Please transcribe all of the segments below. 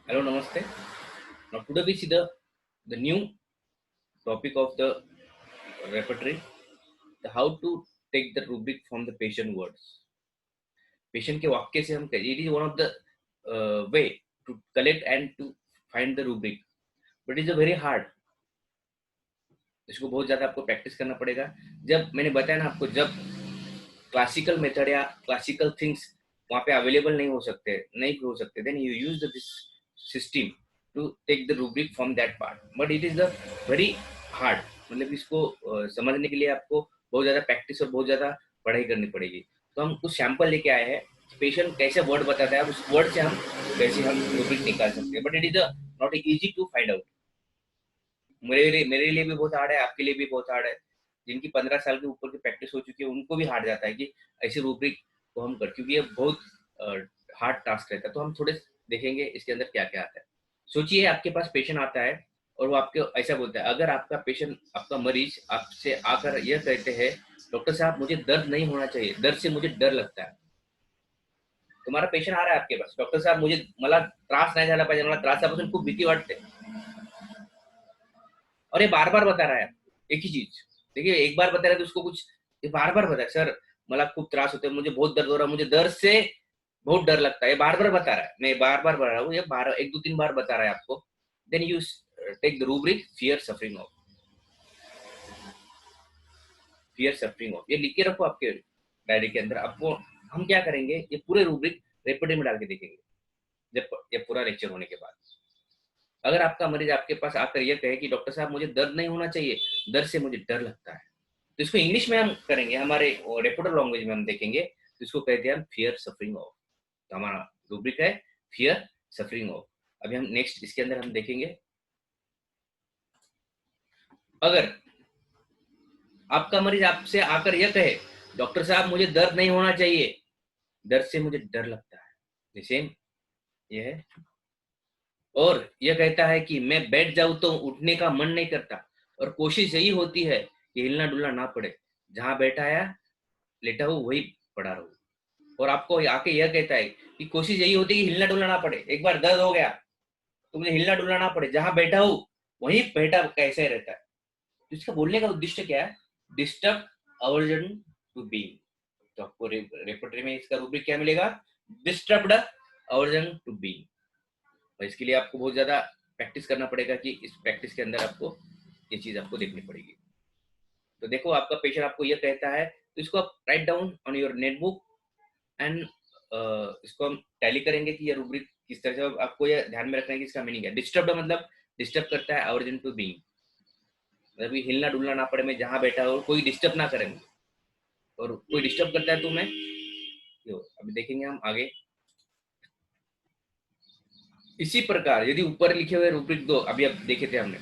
Hello, Namaste. Now today we see the new topic of the repertory, the how to take the rubric from the patient words. Patient के वाक्य से हम it is one of the way to collect and to find the rubric, but it is a very hard. इसको बहुत ज्यादा आपको practice करना पड़ेगा. जब मैंने बताया ना आपको, जब क्लासिकल मेथड या क्लासिकल थिंग्स वहाँ पे अवेलेबल नहीं हो सकते, then you use this system to take the rubric from that part, but it is the very hard. मतलब इसको समझने के लिए आपको बहुत ज़्यादा प्रैक्टिस और बहुत ज़्यादा पढ़ाई करनी पड़ेगी. तो हम कुछ सैंपल लेके आए हैं, पेशेंट कैसे वर्ड बताता है, उस वर्ड से हम कैसे हम रूब्रिक निकाल सकते हैं, but it is not easy to find out. मेरे लिए भी बहुत हार्ड है, आपके लिए भी बहुत हार्ड है. जिनकी 15 साल के ऊपर की प्रैक्टिस हो चुकी है उनको भी हार्ड जाता है कि ऐसे रूब्रिक को हम कर, क्योंकि ये बहुत हार्ड टास्क रहता है. तो हम थोड़े देखेंगे इसके अंदर क्या क्या आता है. सोचिए आपके पास पेशेंट आता है और वो आपको ऐसा बोलता है, अगर आपका पेशेंट, आपका मरीज आपसे आकर यह कहते हैं, डॉक्टर साहब मुझे दर्द नहीं होना चाहिए, दर्द से मुझे डर लगता है. तुम्हारा पेशेंट आ रहा है आपके पास, डॉक्टर साहब मला त्रास नाही झाला पाहिजे, मला त्रासापासून खूप भीती वाटते, और ये बार बार बता रहा है एक ही चीज. देखिए, एक बार बता रहा है तो उसको कुछ, ये बार बार बता है, सर मला खूब त्रास होता है, मुझे बहुत दर्द हो रहा है, मुझे दर्द से बहुत डर लगता है. ये बार बार बता रहा है, मैं बार बार बता रहा हूँ, ये बार एक दो तीन बार बता रहा है आपको. Then you take the rubric fear suffering off. Fear suffering off ये लिख के रखो आपके डायरी के अंदर. आपको हम क्या करेंगे, ये पूरे रूब्रिक रेपीडी में डाल के देखेंगे जब ये पूरा लेक्चर होने के बाद. अगर आपका मरीज आपके पास आकर यह कहे कि डॉक्टर साहब मुझे दर्द नहीं होना चाहिए, दर्द से मुझे डर लगता है, तो इसको इंग्लिश में हम करेंगे, हमारे रेपोर्टर लैंग्वेज में हम देखेंगे, तो इसको कहते हैं हम फियर सफरिंग ऑफ. तो हमारा रूब्रिक है फियर सफरिंग ऑफ. अभी हम नेक्स्ट इसके अंदर हम देखेंगे, अगर आपका मरीज आपसे आकर यह कहे, डॉक्टर साहब मुझे दर्द नहीं होना चाहिए, दर्द से मुझे डर लगता है, सेम ये है. और यह कहता है कि मैं बैठ जाऊं तो उठने का मन नहीं करता, और कोशिश यही होती है कि हिलना डुलना ना पड़े, जहां बैठा है लेटा हूं वही पड़ा रहूं. और आपको आके यह कहता है कि कोशिश यही होती है कि हिलना डुलना ना पड़े, एक बार दर्द हो गया तो मुझे हिलना डुलना ना पड़े, जहां बैठा हूं वहीं बैठा कैसे रहता है. तो इसका बोलने का उद्देश्य क्या है, डिस्टर्ब अवर्जन टू बीइंग. तो आपको रेपर्टरी में इसका रूब्रिक क्या मिलेगा, डिस्टर्ब्ड अवर्जन टू बीइंग. और इसके लिए आपको बहुत ज्यादा प्रैक्टिस करना पड़ेगा, कि इस प्रैक्टिस के अंदर आपको ये चीज आपको देखनी पड़ेगी. तो देखो, आपका पेशेंट आपको ये कहता है, तो इसको आप write down on your notebook and इसको हम टैली करेंगे कि ये रूब्रिक किस तरह से. आपको ये ध्यान में रखना है कि इसका मीनिंग है. डिस्टर्ब मतलब डिस्टर्ब करता है, अवर्जन टू बीइंग मतलब हिलना डुलना ना पड़े, मैं जहां बैठा हूँ कोई डिस्टर्ब ना करे, और कोई डिस्टर्ब करता है तो मैं, अभी देखेंगे हम आगे. इसी प्रकार यदि ऊपर लिखे हुए रूब्रिक दो अभी अब देखे थे हमने,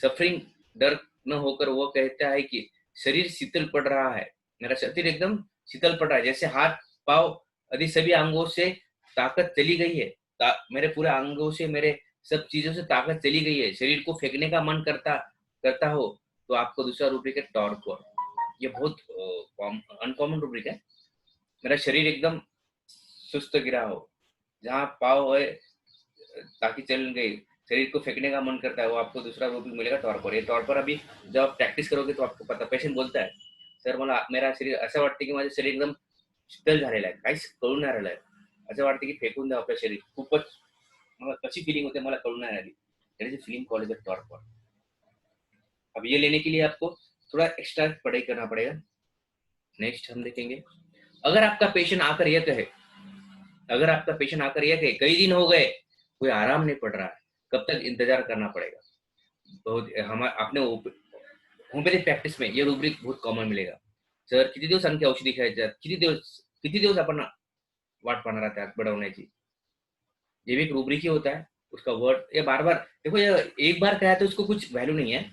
सफरिंग डर न होकर वो कहता है कि शरीर शीतल पड़ रहा है, मेरा शरीर एकदम शीतल पड़ रहा है, जैसे हाथ पाव आदि सभी अंगों से ताकत चली गई है, मेरे पूरे अंगों से, मेरे सब चीजों से ताकत चली गई है, शरीर को फेंकने का मन करता करता हो. तो आपको दूसरा रूब्रिक है टॉर्पर. ये बहुत अनकॉमन रूब्रिक है. मेरा शरीर एकदम सुस्त गिरा हो, जहाँ पाव है ताकि चल गई, शरीर को फेंकने का मन करता है, वो आपको दूसरा रूप मिलेगा टॉर्पर. ये टॉर्पर अभी जब आप प्रैक्टिस करोगे तो आपको पता. पेशेंट बोलता है, सर मला मेरा शरीर असं वाटतं की माझं शरीर एकदम शीतल झालेलं आहे, काहीच कळून नाही राहिलं आहे, असं वाटतं की फेकून द्यावं आपलं शरीर, खूपच मला कशी फिलिंग होते मला कळून नाही राहिली. त्याची फिलिंग कॉल इज टॉर्पर. अब ये लेने के लिए आपको थोड़ा एक्स्ट्रा पढ़ाई करना पड़ेगा. नेक्स्ट हम देखेंगे, अगर आपका पेशेंट आकर यह कहे, अगर आपका पेशेंट आकर यह कहे कई दिन हो गए कोई आराम नहीं पड़ रहा है, कब तक इंतजार करना पड़ेगा. बहुत हम आपने होमिओपॅथी प्रॅक्टिस में ये रूब्रिक बहुत कॉमन मिलेगा. सर किती दिवस आणखी औषधी खायच्यात, किती दिवस आपण वाट पाहणार आहात त्यात बढवण्याची. ये भी एक रूब्रिक ही होता है. उसका वर्ड ये बार बार देखो, ये एक बार कहा तो उसको कुछ वैल्यू नहीं है,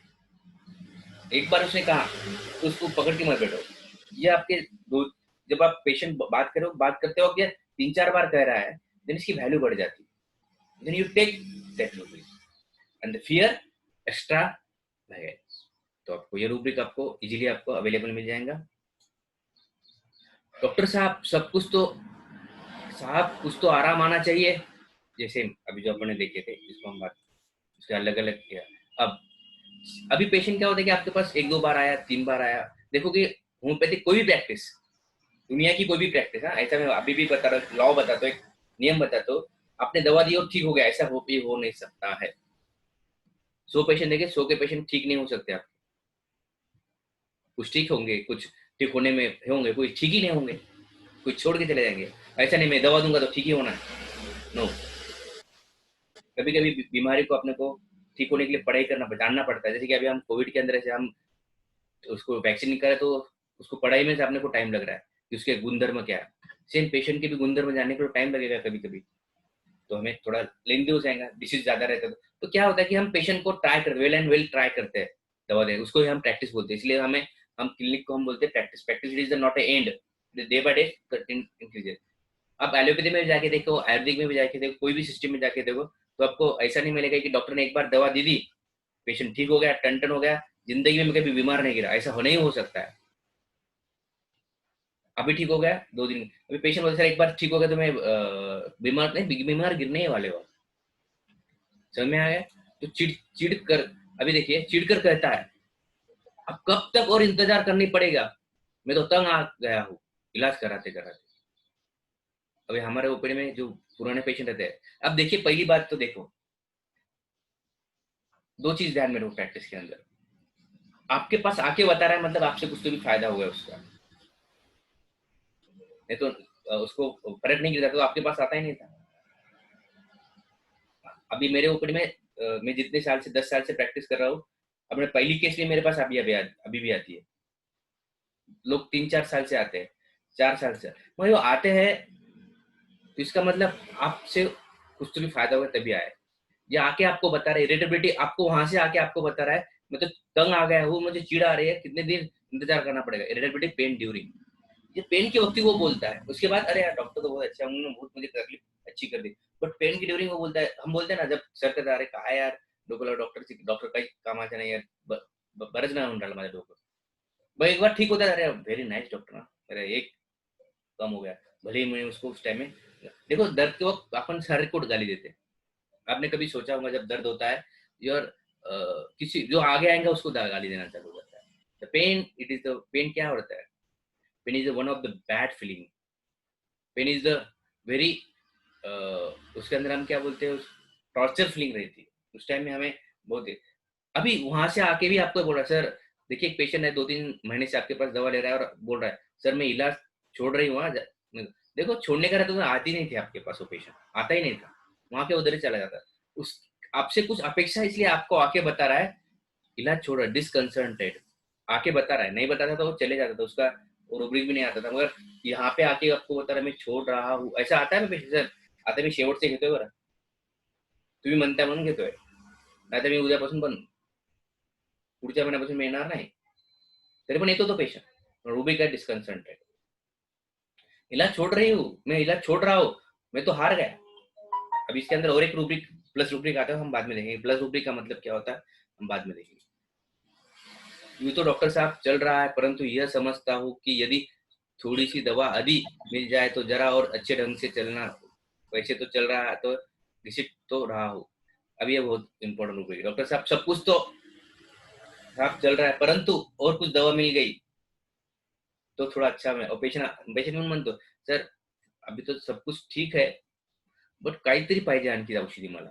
एक बार उसने कहा तो उसको पकड़ के मत बैठो. ये आपके दो, जब आप पेशेंट बात करते हो, ये 3-4 बार कह रहा है, देन इसकी वैल्यू बढ़ जाती है. Then you take that rubric and the fear extra luggage. तो आपको ये रूब्रिक आपको इजीली आपको अवेलेबल मिल जाएगा. डॉक्टर साहब कुछ तो आराम आना चाहिए, जैसे अभी जो अपने देखे थे जिसको हम बात उसके अलग अलग किया। अब अभी पेशेंट क्या होता है कि आपके पास 1-2 बार आया, 3 बार आया, देखो कि होम्योपैथिक कोई भी प्रैक्टिस, दुनिया की कोई भी प्रैक्टिस, हाँ ऐसा मैं अभी भी बता रहा हूँ, लॉ बताता हूँ, एक नियम बताता हूँ, आपने दवा दी और ठीक हो गया, ऐसा हो नहीं सकता है। 100 पेशेंट देखे, 100 के पेशेंट ठीक नहीं हो सकते आप, कुछ ठीक होंगे, कुछ ठीक होने में होंगे, कोई ठीक ही नहीं होंगे, कुछ छोड़ के चले जाएंगे। ऐसा नहीं मैं दवा दूंगा तो ठीक ही होना है, नो। कभी कभी बीमारी को अपने को ठीक होने के लिए पढ़ाई करना जानना पड़ता है। जैसे कि अभी हम कोविड के अंदर ऐसे हम उसको वैक्सीन निकाले तो उसको पढ़ाई में से अपने को टाइम लग रहा है कि उसके गुणधर्म क्या है। सेम पेशेंट के भी गुणधर्म जानने के लिए टाइम लगेगा कभी कभी, तो हमें थोड़ा लेंदी हो जाएगा, डिसीज ज्यादा रहता है तो क्या होता है कि हम पेशेंट को ट्राई करते, वेल एंड वेल ट्राई करते हैं दवा दें, उसको ही हम प्रैक्टिस बोलते हैं। इसलिए हम क्लिनिक को हम बोलते हैं practice. Practice is not A and, day by day increases. आप एलोपैथी में भी जाके देखो, आयुर्वेदिक में भी जाके देखो, कोई भी सिस्टम में जाके देखो, तो आपको ऐसा नहीं मिलेगा कि डॉक्टर ने एक बार दवा दी दी, पेशेंट ठीक हो गया, टन टन हो गया, जिंदगी में कभी बीमार नहीं गिरा, ऐसा नहीं हो सकता है। अभी ठीक हो गया 2 दिन, अभी पेशेंट बोलते सर एक बार ठीक हो गया तो मैं बीमार नहीं, बीमार गिरने ही वाले हो। समझ में आया? तो चिड़ चिड़ कर, अभी देखिए चिड़ कर कहता है अब कब तक और इंतजार करनी पड़ेगा, मैं तो तंग आ गया हूँ इलाज कराते कराते। अभी हमारे ओपीडी में जो पुराने पेशेंट रहते हैं, अब देखिए पहली बात तो देखो, दो चीज ध्यान में रखो प्रैक्टिस के अंदर, आपके पास आके बता रहा है मतलब आपसे कुछ तो भी फायदा हुआ है उसका, नहीं तो उसको फर्क नहीं गिरता तो आपके पास आता ही नहीं था। अभी मेरे ओपीडी में मैं जितने साल से 10 साल से प्रैक्टिस कर रहा हूँ, अपने पहली केस भी मेरे पास अभी भी आती है। लोग 3-4 साल से आते हैं, 4 साल से, मगर वो आते हैं तो इसका मतलब आपसे कुछ तो भी फायदा हुआ तभी आए। ये आके आपको बता रहे इरिटेबिलिटी, आपको वहां से आके आपको बता रहा है मैं तो तंग आ गया हूँ, मुझे चिढ़ आ रही है, कितने दिन इंतजार करना पड़ेगा। इरिटेबिलिटी पेन ड्यूरिंग, ये पेन के वक्त ही वो बोलता है, उसके बाद अरे यार डॉक्टर तो बहुत अच्छा है, उन्होंने बहुत मुझे तकलीफ अच्छी कर दी, बट पेन की ड्यूरिंग वो बोलता है। हम बोलते हैं ना जब सर का रहे कहा यार डोकला डॉक्टर काही कामाचं नाही यार, बरंच नाही म्हणून राहिलं माझं डोकं, भाई एक बार ठीक होता है, अरे वेरी नाइस डॉक्टर ना, अरे एक कम हो गया। भले ही मैं उसको उस टाइम में, देखो दर्द के वक्त अपन शरीर को गाली देते हैं। आपने कभी सोचा होगा जब दर्द होता है योर किसी जो आगे आएगा उसको गाली देना चालू करता है। The pain it is the pain क्या होता है, pain is one of the bad feeling, pain is the very उसके अंदर हम क्या बोलते हैं, टॉर्चर फीलिंग रहती है उस टाइम में हमें बहुत ही। अभी वहां से आके भी आपको बोल रहा है सर, देखिए एक पेशेंट है 2-3 महीने से आपके पास दवा ले रहा है और बोल रहा है सर मैं इलाज छोड़ रही हूँ। देखो छोड़ने का रहता तो आती नहीं थी आपके पास, वो पेशेंट आता ही नहीं था, वहां के उधर ही चला जाता। उस आपसे कुछ अपेक्षा इसलिए आपको आके बता रहा है इलाज छोड़ रहा है, डिसकंसल्टेड आके बता रहा है, नहीं बताता तो वो चले जाता था, उसका रूब्रिक भी नहीं आता था। मगर यहाँ पे आके आपको बता रहा है मैं छोड़ रहा हूँ, ऐसा आता है ना पेशेंट सर, आता मी शेवटचे घेतोय बरं, तुम्ही म्हणताय म्हणून घेतोय, नाही तर मी उद्यापासून पण पुढच्या महिन्यापासून मी येणार नाही, तरी पण येतो तो पेशंट रूबिक है डिस्कंसल्टेड, इलाज छोड़ रही हूँ मैं, इलाज छोड़ रहा हूँ, मैं तो हार गया। अब इसके अंदर और एक रूब्रिक प्लस रूब्रिक आता है, हम बाद में देखेंगे प्लस रूब्रिक का मतलब क्या होता है, हम बाद में देखेंगे। यूँ तो डॉक्टर साहब चल रहा है, परंतु यह समझता हूँ कि यदि थोड़ी सी दवा अधिक मिल जाए तो जरा और अच्छे ढंग से चलना, वैसे तो चल रहा है तो घिसिट तो रहा हूँ। अब ये बहुत इंपॉर्टेंट रूब्रिक, डॉक्टर साहब सब कुछ तो साहब चल रहा है परंतु और कुछ दवा मिल गई तो थोड़ा अच्छा में, और पेशंट पेशंट म्हणून म्हणतो सर अभी तो सब कुछ ठीक है बट काहीतरी पाहिजे आणखी औषधी मला,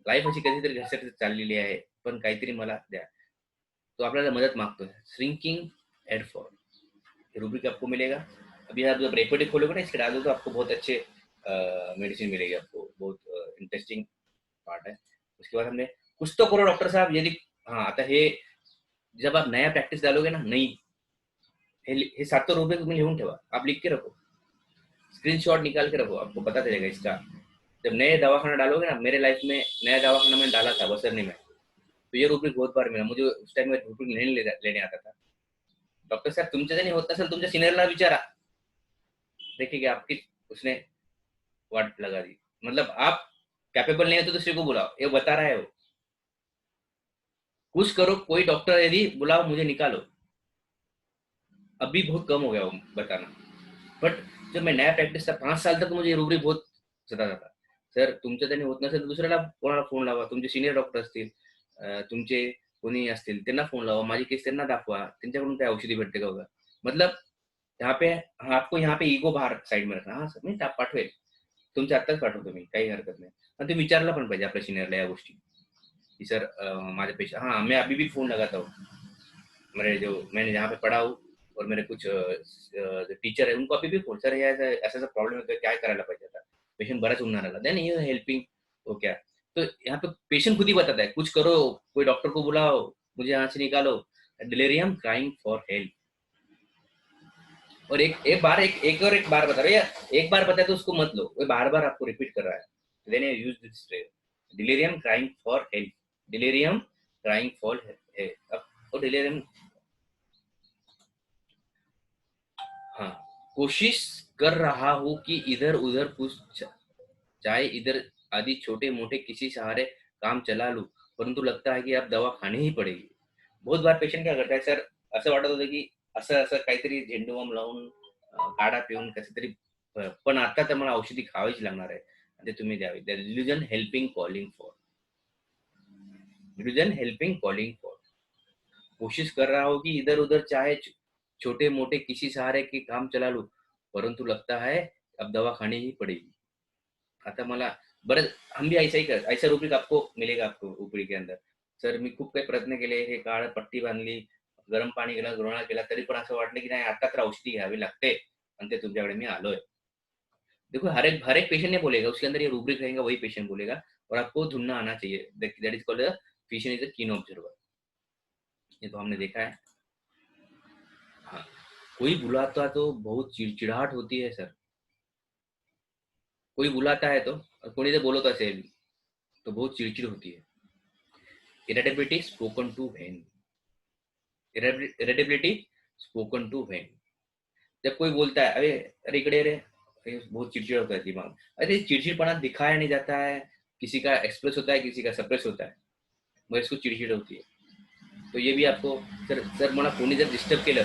लाईफ अशी कधीतरी घसरत चाललेली आहे पण काहीतरी मला द्या, तो आपल्याला मदत मागतोय। श्रिंकिंग एडफॉर रूब्रिक आपको मिलेगा। अभी आप जब रेपोडी खोलोगे ना इसके डालो तो आपको बहुत अच्छे मेडिसिन मिलेगी, आपको बहुत इंटरेस्टिंग पार्ट है। उसके बाद हमने कुछ तो करो डॉक्टर साहब यदि, हाँ आता हे जब आप नया प्रैक्टिस डालोगे ना नई, हे 7 रुपये तुम्हें लिहून ठेवा, आप लिख के रखो, स्क्रीनशॉट निकाल के रखो, आपको पता चलेगा इसका। जब नए दवाखाना डालोगे ना, मेरे लाइफ में नया दवाखाना मैंने डाला था बसरनी में, तो ये रूब्रिक बहुत बार मिला मुझे, उस टाइम में रूब्रिक लेने आता था। डॉक्टर साहब तुमच्या जणी होत नसेल तुमच्या सिनियरला विचारा, देखिए आपकी उसने वाट लगा दी, मतलब आप कैपेबल नहीं हो तो दूसरे को बुलाओ, ये बता रहा है वो, कुछ करो, कोई डॉक्टर यदि बुलाओ मुझे निकालो। अभी बहुत कम हो गया वो बताना, बट जब मैं नया प्रैक्टिस था 5 साल तक मुझे रूब्रिक बहुत सताता था, सर तुमच्या त्याने होत नसेल तर दुसऱ्याला कोणाला फोन लावा, तुमचे सिनियर डॉक्टर असतील, तुमचे कोणी असतील त्यांना फोन लावा, माझी केस त्यांना दाखवा, त्यांच्याकडून काय औषधी भेटते का बघा. मतलब यहाँ पे, हाँ, आपको यहाँ पे इगो बाहेर साईड में रखा. हा सर मी पाठवेल, तुमच्या आत्ताच पाठवतो मी, काही हरकत नाही. आणि तुम्ही विचारला पण पाहिजे आपल्या सिनियरला या गोष्टी कि सर माझे पेशेंट, हाँ मैं अभी भी फोन लगाता हूँ, मेरे जो मैंने जहाँ पे पढ़ा हूँ और मेरे कुछ जो टीचर है उनको अभी भी फोन, सर हे ऐसा ऐसा प्रॉब्लेम है, काय करायला पाहिजे आता, पेशेंट बराच होऊन राहिला, देन यू हेल्पिंग. तो क्या, तो यहाँ पे पेशेंट खुद ही बताता है, कुछ करो, कोई डॉक्टर को बुलाओ, मुझे यहाँ से निकालो. Delirium crying for help. और एक बार बता रहे, या एक बार बताए तो उसको मत लो, वो बार बार आपको रिपीट कर रहा है. Then use this phrase, delirium crying for help, delirium crying for help. और डिलीरियम, हाँ, कोशिश कर रहा हूँ कि इधर उधर कुछ चाहे इधर आदि छोटे मोटे किसी सहारे काम चला लूं, परंतु लगता है की अब दवा खानी ही पडेगी. बहुत बार पेशंट काय करताय, सर असं वाटत होतं की असं असं काहीतरी झेंडूबाम लावून काढा पिऊन कसं तरी, पण आता तर मला औषधी खावीच लागणार आहे, ते तुम्ही द्यावी. Religion helping calling for, religion helping calling for, कोशिश कर रहा हूँ कि इधर उधर चाहे छोटे मोटे किसी सहारे के काम चला लूं, परंतु लगता है अब दवा खानी ही पड़ेगी. आता मला बरं, हम भी ऐसा ही कर, ऐसा रुब्रिक आपको मिलेगा, आपको उपरी के अंदर. सर मी खूप काही प्रयत्न केले, हे काळ पट्टी बांधली, गरम पाणी केलं, गुळण्या केला, तरी पण असं वाटलं की नाही आता तर औषधी घ्यावी लागते, आणि ते तुमच्याकडे मी आलोय. देखो हर एक पेशेंट नहीं बोलेगा, उसके अंदर ये रूब्रिक रहेगा, वही पेशेंट बोलेगा, और आपको ढूंढना आना चाहिए. That is called physician is a keen observer. ये तो हमने देखा है. हाँ, कोई बुलाता तो बहुत चिड़चिड़ाहट होती है सर, कोई बुलाता है तो, और कोई तो बोलो तो ऐसे भी, तो बहुत चिड़चिड़ होती है. Irritability spoken to when, irritability spoken to when. जब कोई बोलता है, अरे अरे इकड़े रे, अरे बहुत चिड़चिड़ होता है दिमाग. अरे चिड़चिड़पना दिखाया नहीं जाता है, किसी का एक्सप्रेस होता है, किसी का सप्रेस होता है, मग इसको चिड़चिड़ होती है. तो ये भी आपको, सर सर मला कोणी जर डिस्टर्ब केलं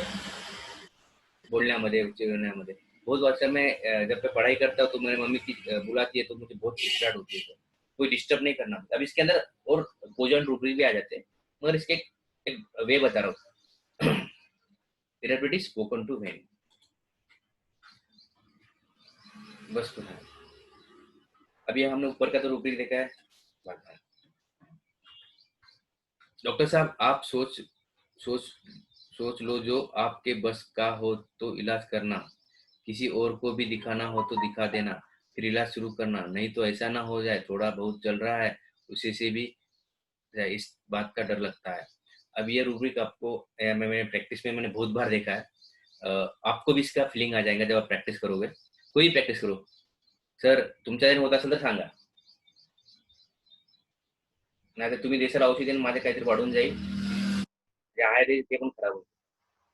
बोलण्यामध्ये, चिडवण्यामध्ये, बहुत बार सर मैं जब मैं पढ़ाई करता हूँ तो मेरी मम्मी की बुलाती है तो मुझे बहुत चिड़चिड़ाहट होती है सर. कोई डिस्टर्ब नहीं करना. अब इसके अंदर और पोजन रूब्रिक भी आ जाते हैं, मगर इसके एक वे बता रहा हूँ. इरिटेबिलिटी स्पोकन टू व्हेन, बस तो है. अभी हमने ऊपर का तो रूब्रिक देखा है. डॉक्टर साहब आप सोच सोच लो, जो आपके बस का हो तो इलाज करना, किसी और को भी दिखाना हो तो दिखा देना, फिर इलाज शुरू करना, नहीं तो ऐसा ना हो जाए थोड़ा बहुत चल रहा है उसी से भी इस बात का डर लगता है. अब ये रूब्रिक आपको मैंने प्रैक्टिस में मैंने बहुत बार देखा है. आपको भी इसका फीलिंग आ जाएगा जब आप प्रैक्टिस करोगे. कोई प्रैक्टिस करो, सर तुमच्या होत असेल तर सांगा, नाही तर तुम्ही देशाला औषधी आणि माझे काहीतरी वाढून जाईल, जे आहे ते पण खराब होईल.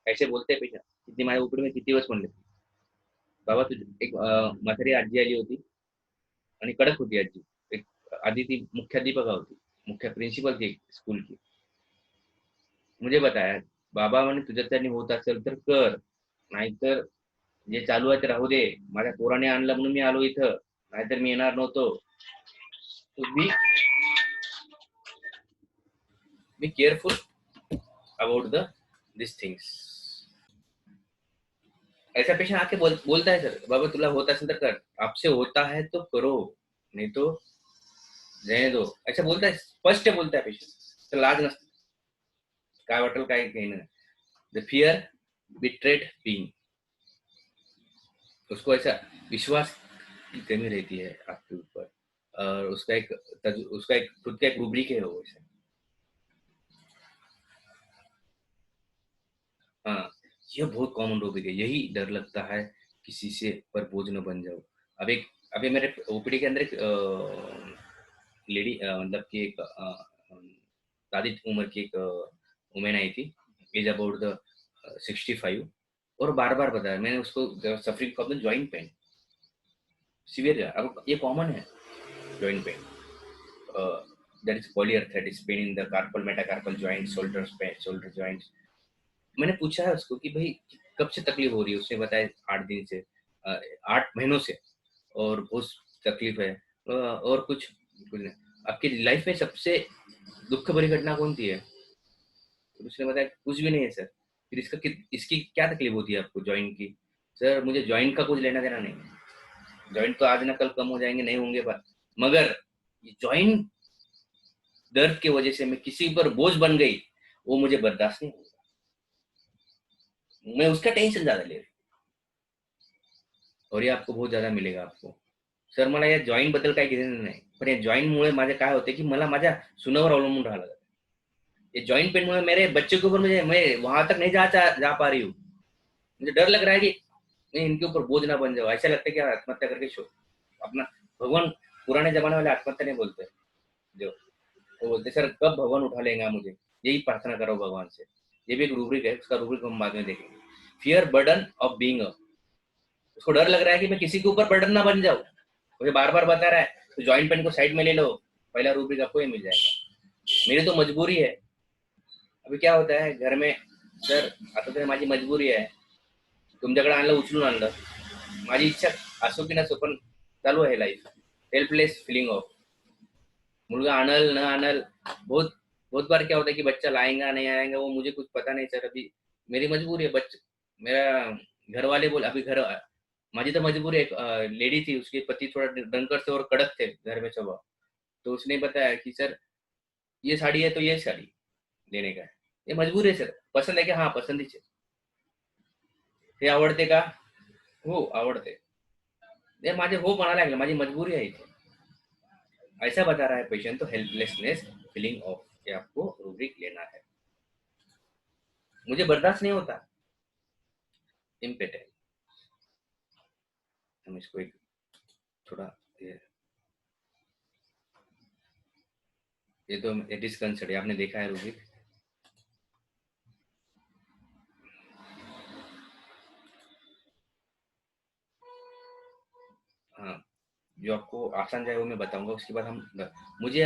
ऐसे बोलते पेशंट, किती माझ्या उपरी किती दिवस म्हणले, बाबा तुझी एक म्हातारी आजी आली होती आणि कडक होती आजी. एक आधी ती मुख्याध्यापिका होती, मुख्य प्रिन्सिपल थी स्कूल की. मुझे बताया, बाबा म्हणे तुझ्यात त्यांनी होत असेल तर कर, नाहीतर जे चालू आहे ते राहू दे, माझ्या पोराने आणलं म्हणून मी आलो इथं, नाहीतर मी येणार नव्हतो. Be be careful about the this things. ऐसा पेशेंट आके बोलता है, सर बाबा तुला होत असेल तर कर, आपसे होता है तो करो, नहीं तो रहने दो, ऐसा बोलता है, स्पष्ट बोलता है पेशंट. तर लाज नसते, काय वाटेल काय काही नाही. द फियर बिट्रेड बीइंग, उसको ऐसा विश्वास की कमी रहती है आपके ऊपर, और उसका एक खुद का एक रूब्रिक है वो ऐसा. हाँ, यह बहुत कॉमन रूब्रिक है, यही डर लगता है किसी से पर बोझ न बन जाओ. अब एक अभी मेरे ओपीडी के अंदर एक लेडी, मतलब कि एक दादी उम्र की एक वुमेन आई थी, एज अबाउट द 65, और बार बार बताया मैंने उसको, suffering from the joint pain, severe. अब ये कॉमन है joint pain, that is polyarthritis pain in the carpel metacarpal joint, shoulder joint. मैंने पूछा है उसको कि भाई कब से तकलीफ हो रही है, उसने बताया 8 दिन से, 8 महीनों से, और बहुत तकलीफ है. और कुछ कुछ नहीं। आपकी लाइफ में सबसे दुख भरी घटना कौन सी है? तो उसने बताया कुछ भी नहीं है सर। फिर इसकी क्या तकलीफ होती है आपको जॉइंट की? सर मुझे जॉइंट का कुछ लेना देना नहीं है। जॉइंट तो आज ना कल कम हो जाएंगे, नहीं होंगे पर मगर जॉइंट दर्द की वजह से मैं किसी पर बोझ बन गई, वो मुझे बर्दाश्त नहीं होगा। मैं उसका टेंशन ज्यादा ले रही और ये आपको बहुत ज्यादा मिलेगा आपको। सर मला या जॉईंट बद्दल काही घेणं नाही, पण या जॉईंटमुळे माझे काय होते की मला माझ्या सुनावर अवलंबून राहावं लागतं। ये जॉइंट पेन मुझे मेरे बच्चे के ऊपर मुझे मैं वहां तक नहीं जा पा रही हूँ। मुझे डर लग रहा है कि मैं इनके ऊपर बोझ ना बन जाऊँ। ऐसा लगता है कि आत्महत्या करके शो अपना भगवान। पुराने जमाने वाले आत्महत्या नहीं बोलते, जो वो बोलते सर कब भगवान उठा लेगा मुझे, यही प्रार्थना करो भगवान से। ये भी एक रूब्रिक है, उसका रूब्रिक हम बाद में देखेंगे। Fear burden of being. उसको डर लग रहा है कि मैं किसी के ऊपर बर्डन ना बन जाऊँ, मुझे बार बार बता रहा है तो जॉइंट पेन को साइड में ले लो, पहला रूब्रिक आपको ये मिल जाएगा। मेरी तो मजबूरी है। अभी क्या होता है घर में, सर आता तर माझी मजबुरी आहे, तुमच्याकडे आणलं उचलून आणलं, माझी इच्छा असो की नसो पण चालू आहे लाईफ। हेल्पलेस फीलिंग ऑफ मुर्गा आणल न आणल। बहुत बहुत बार क्या होता है कि बच्चा लाएगा नहीं आएगा वो मुझे कुछ पता नहीं सर। अभी मेरी मजबूरी है। बच्चा मेरा घर वाले बोले अभी घर माझी तो मजबूरी है। लेडी थी, उसके पति थोड़ा डंकर थे और कड़क थे घर में स्वभाव। तो उसने बताया कि सर ये साड़ी है तो ये साड़ी लेने का है, ये मजबूरी है सर। पसंद है क्या? हाँ पसंदीच आहे। हे आवडते का? हो आवडते। ये माझे हो म्हणायला लागले, माझी मजबूरी आहे इथे, ऐसा बता रहा है पेशेंट। तो हेल्पलेसनेस फीलिंग ऑफ ये आपको रूब्रिक लेना है। मुझे बर्दाश्त नहीं होता, इम्पेटेंट। हम इसको एक थोड़ा ये तो इट इज कंसिडर, आपने देखा है रूब्रिक। हाँ, जो आपको आसान जाए वो मैं बताऊंगा, उसके बाद हम मुझे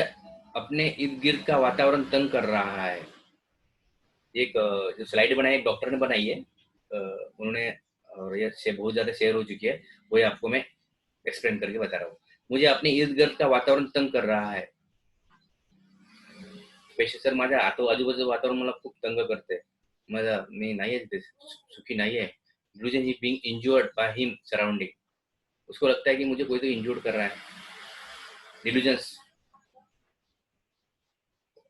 अपने इर्द गिर्द का वातावरण तंग कर रहा है। एक जो स्लाइड बनाई एक डॉक्टर ने बनाई है, उन्होंने, और ये से बहुत ज्यादा शेयर हो चुकी है, वो ये आपको मैं एक्सप्लेन करके बता रहा हूँ। मुझे अपने इर्द गिर्द का वातावरण तंग कर रहा है। पेशे सर माझ्या आजूबाजूचं वातावरण मला खूप तंग करते। माझा मी नाही आहे तिथे सुखी नाही है। Delusion he being injured by him surrounding. उसको लगता है कि मुझे कोई तो इंजूर्ड कर रहा है। डिल्यूजन्स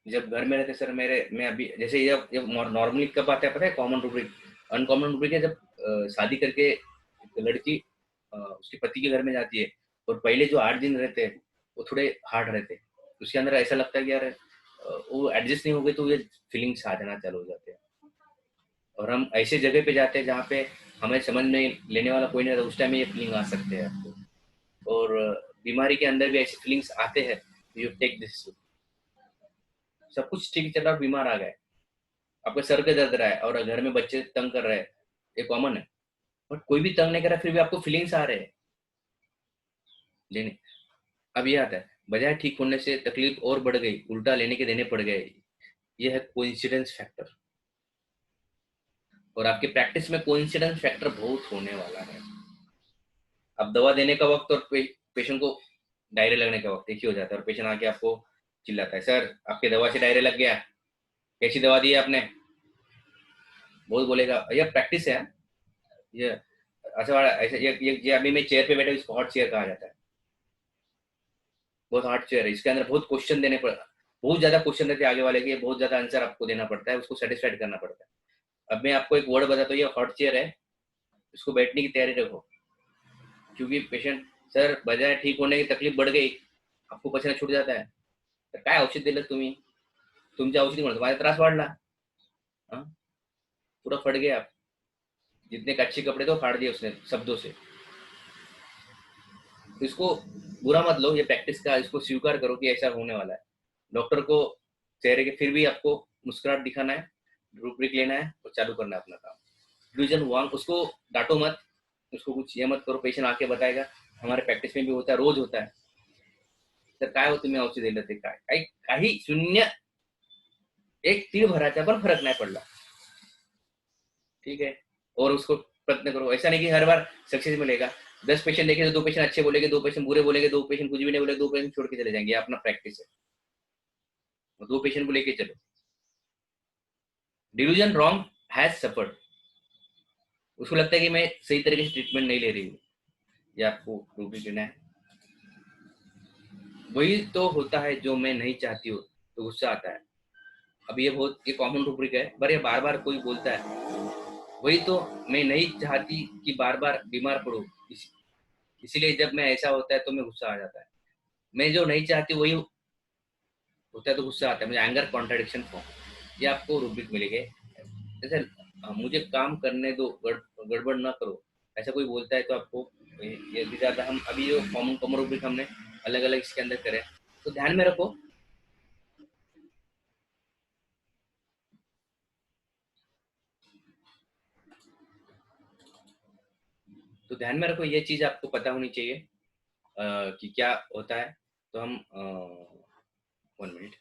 जब घर में रहते सर मेरे, मैं अभी जैसे जब नॉर्मली कब आता है पता है? Common rubric. अनकॉमन रूब्रिक है जब शादी करके एक लड़की उसके पति के घर में जाती है और पहले जो 8 दिन रहते हैं वो थोड़े हार्ड रहते हैं। उसके अंदर ऐसा लगता है कि यार वो एडजस्ट नहीं हो गए तो ये फीलिंग्स आ जाना चालू हो जाते हैं। और हम ऐसे जगह पे जाते हैं जहाँ पे हमें समझ में लेने वाला कोई नहीं रहता, उस टाइम में ये फीलिंग आ सकते हैं आपको। और बीमारी के अंदर भी ऐसे फीलिंग्स आते हैं। यू टेक दिस, सब कुछ ठीक चल रहा है, बीमार आ गए, आपका सर का दर्द रहा है और घर में बच्चे तंग कर रहे हैं, ये कॉमन है। बट कोई भी तंग नहीं कर रहा फिर भी आपको फीलिंग्स आ रहे हैं लेने। अब ये आता है बजाय ठीक होने से तकलीफ और बढ़ गई, उल्टा लेने के देने पड़ गए। ये है कोइंसिडेंस फैक्टर। और आपके प्रैक्टिस में कोइंसिडेंस फैक्टर बहुत होने वाला है। अब दवा देने का वक्त और पेशेंट को डायरे लगने का वक्त एक ही हो जाता है, और पेशेंट आके आपको चिल्लाता है सर आपके दवा से डायरे लग गया, कैसी दवा दी है आपने? बहुत बोलेगा यह प्रैक्टिस है। ये अच्छा ऐसे ये अभी मैं चेयर पे बैठा हूँ, इसको हॉट चेयर कहा जाता है। बहुत हार्ड चेयर है, इसके अंदर बहुत क्वेश्चन देने पड़, बहुत ज्यादा क्वेश्चन रहते हैं आगे वाले के, बहुत ज्यादा आंसर आपको देना पड़ता है, उसको सेटिस्फाइड करना पड़ता है। अब मैं आपको एक वर्ड बताता हूँ, ये हॉट चेयर है, इसको बैठने की तैयारी रखो। क्योंकि पेशेंट सर बजाय ठीक होने की तकलीफ बढ़ गई, आपको पसीना छूट जाता है, तर काय औषध दिलं तुम्ही? तुमच्या औषधी म्हणतो माझा त्रास वाढला। हाँ? पूरा फट गया आप, जितने कच्चे कपड़े थे वो फाड़ दिए उसने शब्दों से। तो इसको बुरा मत लो, ये प्रैक्टिस का, इसको स्वीकार करो कि ऐसा होने वाला है। डॉक्टर को चेहरे के फिर भी आपको मुस्कुराहट दिखाना है, रूब्रिक लेना है और चालू करना है अपना काम। डिल्यूजन वांग, उसको डांटो मत, उसको कुछ ये मत करो, पेशेंट आके बताएगा। हमारे प्रैक्टिस में भी होता है, रोज होता है, तर काय हो तुम्ही औषध दिलं ते काय काही काही शून्य एक तीळ भराचा पण फरक नाही पडला, ठीक है। और उसको प्रयत्न करो, ऐसा नहीं कि हर बार सक्सेस मिलेगा। 10 पेशेंट देखे तो 2 पेशेंट अच्छे बोलेंगे, 2 पेशेंट बुरे बोलेंगे, 2 पेशेंट कुछ भी नहीं बोलेंगे, 2 पेशेंट छोड़ के चले जाएंगे। अपना प्रैक्टिस है, 2 पेशेंट को लेके चलो। डिल्यूजन रॉन्ग हैज सफर्ड, उसको लगता है कि मैं सही तरीके से ट्रीटमेंट नहीं ले रही हूँ, ये आपको रूब्रिक देना है। वही तो होता है जो मैं नहीं चाहती हूँ, तो गुस्सा आता है। अब ये कॉमन रूब्रिक है, पर ये बार बार कोई बोलता है। वही तो मैं नहीं चाहती कि बार बार बीमार पड़ूं, इसीलिए जब मैं ऐसा होता है तो मैं गुस्सा आ जाता है। मैं जो नहीं चाहती वही होता है तो गुस्सा आता है मुझे। एंगर कॉन्ट्रडिक्शन फॉर्म, ये आपको रूब्रिक मिलेंगे। जैसे मुझे काम करने दो, गड़बड़ ना करो, ऐसा कोई बोलता है तो आपको ये ज्यादा। हम अभी जो कॉमन कॉमन रूब्रिक हमने अलग अलग इसके अंदर करें, तो ध्यान में रखो। तो ध्यान में रखो, ये चीज आपको पता होनी चाहिए कि क्या होता है। तो हम 1 मिनट।